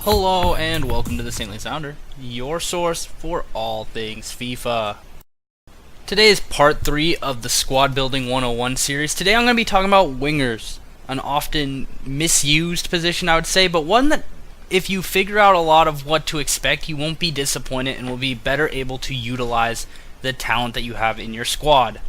Hello and welcome to the Saintly Sounder, your source for all things FIFA. Today is part 3 of the Squad Building 101 series. Today I'm going to be talking about wingers, an often misused position I would say, but one that if you figure out a lot of what to expect, you won't be disappointed and will be better able to utilize the talent that you have in your squad.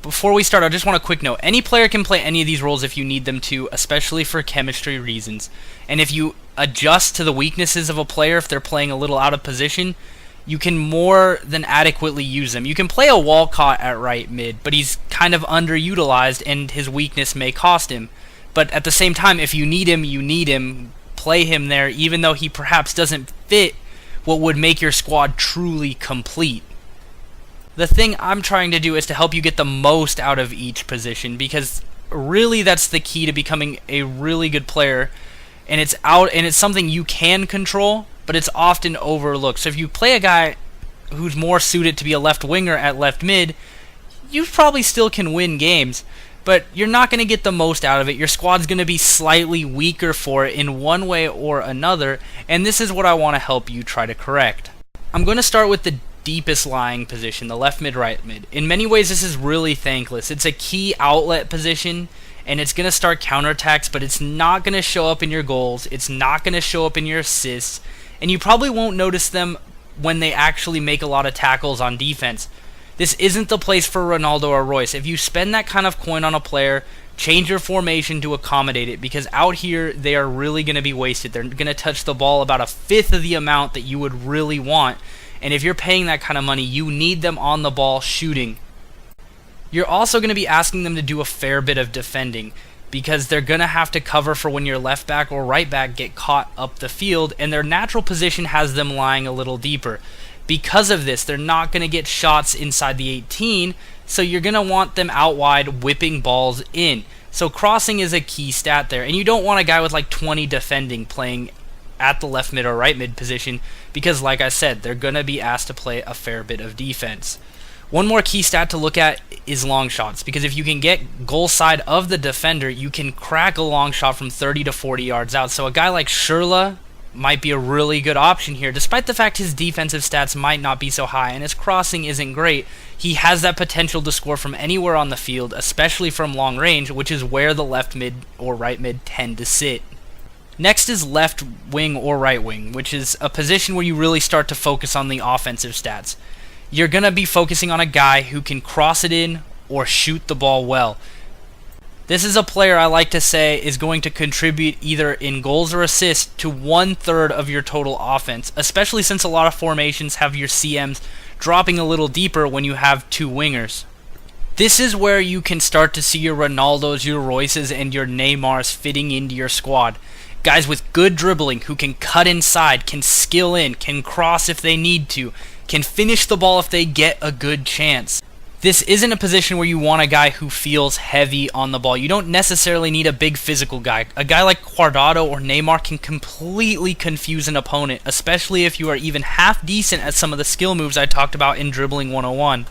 Before we start, I just want a quick note. Any player can play any of these roles if you need them to, especially for chemistry reasons. And if you adjust to the weaknesses of a player, if they're playing a little out of position, you can more than adequately use them. You can play a Walcott at right mid, but he's kind of underutilized and his weakness may cost him. But at the same time, if you need him, you need him. Play him there, even though he perhaps doesn't fit what would make your squad truly complete. The thing I'm trying to do is to help you get the most out of each position, because really that's the key to becoming a really good player, and it's something you can control, but it's often overlooked. So if you play a guy who's more suited to be a left winger at left mid, you probably still can win games, but you're not going to get the most out of it. Your squad's going to be slightly weaker for it in one way or another, and this is what I want to help you try to correct. I'm going to start with the deepest lying position, the left mid, right mid. In many ways this is really thankless. It's a key outlet position and it's going to start counterattacks, but it's not going to show up in your goals, it's not going to show up in your assists, and you probably won't notice them when they actually make a lot of tackles on defense. This isn't the place for Ronaldo or Reus. If you spend that kind of coin on a player, change your formation to accommodate it, because out here they are really going to be wasted. They're going to touch the ball about a fifth of the amount that you would really want. And if you're paying that kind of money, you need them on the ball shooting. You're also going to be asking them to do a fair bit of defending, because they're going to have to cover for when your left back or right back get caught up the field, and their natural position has them lying a little deeper. Because of this, they're not going to get shots inside the 18, so you're going to want them out wide whipping balls in. So crossing is a key stat there, and you don't want a guy with like 20 defending playing at the left mid or right mid position, because like I said, they're going to be asked to play a fair bit of defense. One more key stat to look at is long shots, because if you can get goal side of the defender, you can crack a long shot from 30 to 40 yards out. So a guy like Schürrle might be a really good option here, despite the fact his defensive stats might not be so high and his crossing isn't great. He has that potential to score from anywhere on the field, especially from long range, which is where the left mid or right mid tend to sit. Next is left wing or right wing, which is a position where you really start to focus on the offensive stats. You're going to be focusing on a guy who can cross it in or shoot the ball well. This is a player I like to say is going to contribute either in goals or assists to 1/3 of your total offense, especially since a lot of formations have your CMs dropping a little deeper when you have two wingers. This is where you can start to see your Ronaldos, your Reuses, and your Neymars fitting into your squad. Guys with good dribbling who can cut inside, can skill in, can cross if they need to, can finish the ball if they get a good chance. This isn't a position where you want a guy who feels heavy on the ball. You don't necessarily need a big physical guy. A guy like Cuadrado or Neymar can completely confuse an opponent, especially if you are even half decent at some of the skill moves I talked about in Dribbling 101.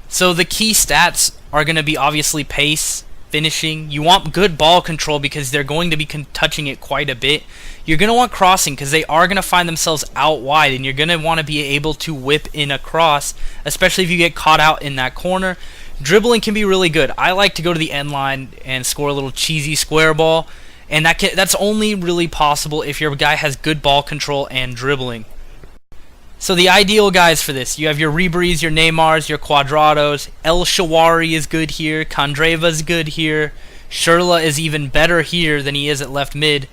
So the key stats are going to be obviously pace, finishing. You want good ball control because they're going to be touching it quite a bit. You're going to want crossing because they are going to find themselves out wide, and you're going to want to be able to whip in a cross, especially if you get caught out in that corner. Dribbling can be really good. I like to go to the end line and score a little cheesy square ball, and that's only really possible if your guy has good ball control and dribbling. So the ideal guys for this, you have your Ribéry's, your Neymars, your Cuadrados. El Shaarawy is good here. Candreva's good here. Schürrle is even better here than he is at left mid.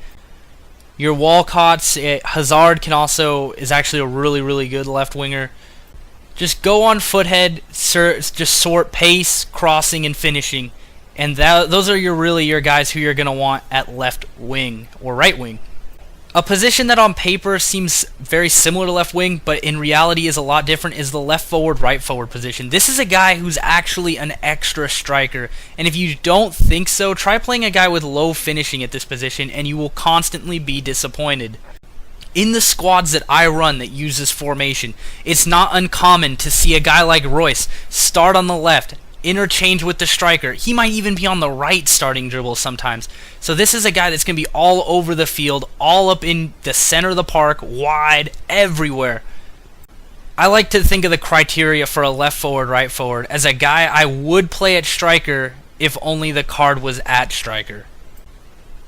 Your Walcotts, Hazard is actually a really good left winger. Just go on foothead, just sort pace, crossing, and finishing, and those are your guys who you're gonna want at left wing or right wing. A position that on paper seems very similar to left wing, but in reality is a lot different, is the left forward, right forward position. This is a guy who's actually an extra striker, and if you don't think so, try playing a guy with low finishing at this position, and you will constantly be disappointed. In the squads that I run that use this formation, it's not uncommon to see a guy like Reus start on the left, interchange with the striker. He might even be on the right starting dribble sometimes. So this is a guy that's going to be all over the field, all up in the center of the park, wide, everywhere. I like to think of the criteria for a left forward, right forward as a guy I would play at striker if only the card was at striker.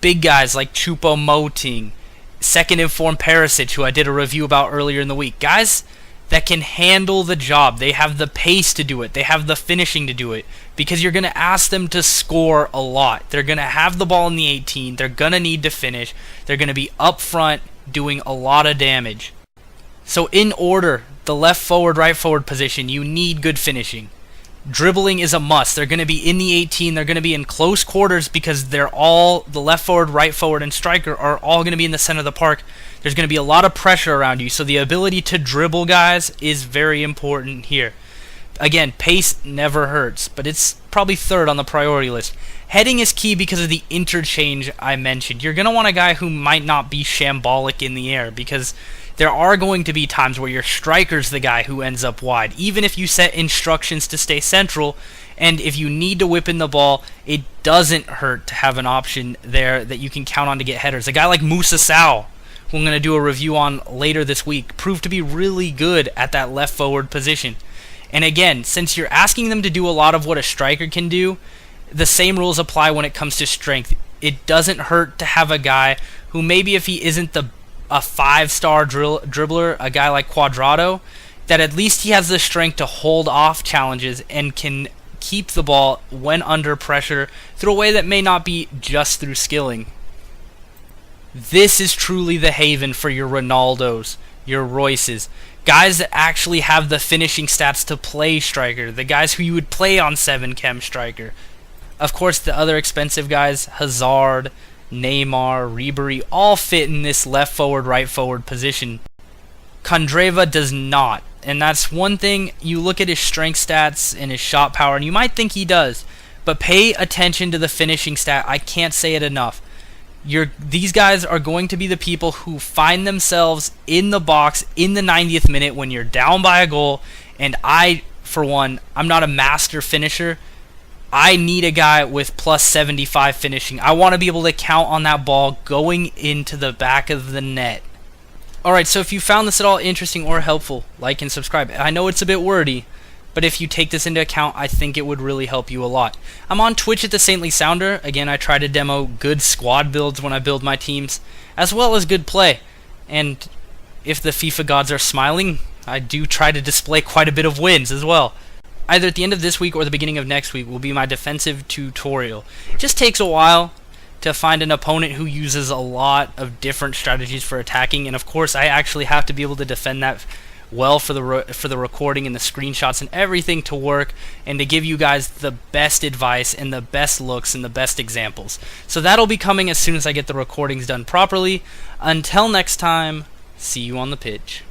Big guys like Choupo-Moting, second informed Perisic, who I did a review about earlier in the week. Guys that can handle the job. They have the pace to do it. They have the finishing to do it, because you're going to ask them to score a lot. They're going to have the ball in the 18. They're going to need to finish. They're going to be up front doing a lot of damage. So in order, the left forward, right forward position, you need good finishing. Dribbling is a must. They're going to be in the 18. They're going to be in close quarters because they're all, the left forward, right forward, and striker are all going to be in the center of the park. There's going to be a lot of pressure around you. So the ability to dribble, guys, is very important here. Again, pace never hurts, but it's probably third on the priority list. Heading is key because of the interchange I mentioned. You're going to want a guy who might not be shambolic in the air, because there are going to be times where your striker's the guy who ends up wide, even if you set instructions to stay central. And if you need to whip in the ball, it doesn't hurt to have an option there that you can count on to get headers. A guy like Moussa Sow, who I'm going to do a review on later this week, proved to be really good at that left forward position. And again, since you're asking them to do a lot of what a striker can do, the same rules apply when it comes to strength. It doesn't hurt to have a guy who, maybe if he isn't a 5-star dribbler, a guy like Cuadrado, that at least he has the strength to hold off challenges and can keep the ball when under pressure through a way that may not be just through skilling. This is truly the haven for your Ronaldos, your Reus's, guys that actually have the finishing stats to play striker, the guys who you would play on 7-chem striker. Of course, the other expensive guys, Hazard, Neymar, Ribery, all fit in this left forward, right forward position. Kandreva does not, and that's one thing. You look at his strength stats and his shot power, and you might think he does, but pay attention to the finishing stat. I can't say it enough. These guys are going to be the people who find themselves in the box in the 90th minute when you're down by a goal, and I, for one, I'm not a master finisher. I need a guy with plus 75 finishing. I want to be able to count on that ball going into the back of the net. Alright, so if you found this at all interesting or helpful, like and subscribe. I know it's a bit wordy, but if you take this into account, I think it would really help you a lot. I'm on Twitch at the Saintly Sounder. Again, I try to demo good squad builds when I build my teams, as well as good play. And if the FIFA gods are smiling, I do try to display quite a bit of wins as well. Either at the end of this week or the beginning of next week will be my defensive tutorial. It just takes a while to find an opponent who uses a lot of different strategies for attacking, and of course I actually have to be able to defend that well for the recording and the screenshots and everything to work, and to give you guys the best advice and the best looks and the best examples. So that'll be coming as soon as I get the recordings done properly. Until next time, see you on the pitch.